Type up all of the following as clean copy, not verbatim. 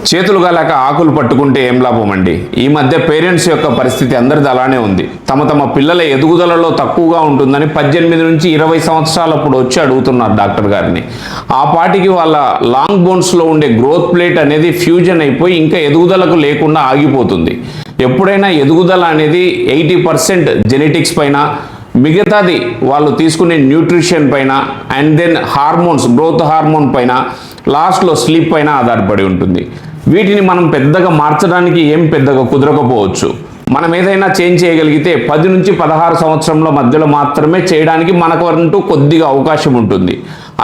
చేతులు గాలేక ఆకులు పట్టుకుంటే ఏం లాభం అండి. ఈ మధ్య పేరెంట్స్ యొక్క పరిస్థితి అందరిది అలానే ఉంది. తమ పిల్లల ఎదుగుదలలో తక్కువగా ఉంటుందని 18 నుంచి 20 సంవత్సరాలప్పుడు వచ్చి అడుగుతున్నారు డాక్టర్ గారిని. ఆ పాటికి వాళ్ళ లాంగ్ బోన్స్లో ఉండే గ్రోత్ ప్లేట్ అనేది ఫ్యూజన్ అయిపోయి ఇంకా ఎదుగుదలకు లేకుండా ఆగిపోతుంది. ఎప్పుడైనా ఎదుగుదల అనేది 80% జెనెటిక్స్ పైన, మిగతాది వాళ్ళు తీసుకునే న్యూట్రిషన్ పైన and then hormones, growth hormone పైన, లాస్ట్లో స్లీప్ పైన ఆధారపడి ఉంటుంది. వీటిని మనం పెద్దగా మార్చడానికి ఏం పెద్దగా కుదరకపోవచ్చు. మనం ఏదైనా చేంజ్ చేయగలిగితే 10 నుంచి 16 సంవత్సరంలో మధ్యలో మాత్రమే చేయడానికి మనకు అంటూ కొద్దిగా అవకాశం ఉంటుంది.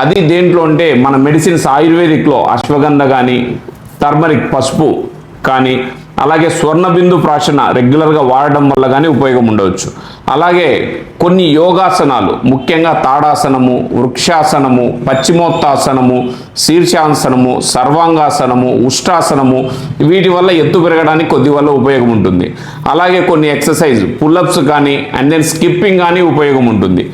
అది దేంట్లో అంటే మన మెడిసిన్స్ ఆయుర్వేదిక్లో అశ్వగంధ కానీ, టర్మరిక్ పసుపు కానీ, అలాగే స్వర్ణబిందు ప్రాశన రెగ్యులర్గా వాడడం వల్ల కానీ ఉపయోగం ఉండవచ్చు. అలాగే కొన్ని యోగాసనాలు, ముఖ్యంగా తాడాసనము, వృక్షాసనము, పశ్చిమోత్తాసనము, శీర్షాసనము, సర్వాంగాసనము, ఉష్టాసనము, వీటి వల్ల ఎత్తు పెరగడానికి కొద్ది వల్ల ఉపయోగం ఉంటుంది. అలాగే కొన్ని ఎక్సర్సైజ్ పుల్అప్స్ కానీ అండ్ దెన్ స్కిప్పింగ్ కానీ ఉపయోగం ఉంటుంది.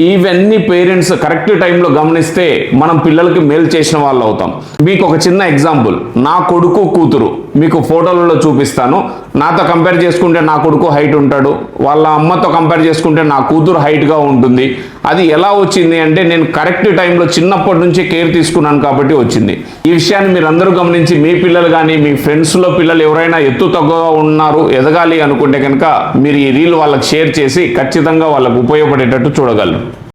ఇవన్నీ పేరెంట్స్ కరెక్ట్ టైంలో గమనిస్తే మనం పిల్లలకి మేలు చేసిన వాళ్ళు అవుతాం. మీకు ఒక చిన్న ఎగ్జాంపుల్, నా కొడుకు కూతురు మీకు ఫోటోలలో చూపిస్తాను. నాతో కంపేర్ చేసుకుంటే నా కొడుకు హైట్ ఉంటాడు, వాళ్ళ అమ్మతో కంపేర్ చేసుకుంటే నా కూతురు హైట్గా ఉంటుంది. అది ఎలా వచ్చింది అంటే నేను కరెక్ట్ టైంలో చిన్నప్పటి నుంచి కేర్ తీసుకున్నాను కాబట్టి వచ్చింది. ఈ విషయాన్ని మీరు అందరూ గమనించి మీ పిల్లలు కానీ మీ ఫ్రెండ్స్లో పిల్లలు ఎవరైనా ఎత్తు తక్కువగా ఉన్నారు, ఎదగాలి అనుకుంటే కనుక మీరు ఈ రీల్ వాళ్ళకి షేర్ చేసి ఖచ్చితంగా వాళ్ళకు ఉపయోగపడేటట్టు చూడగలరు.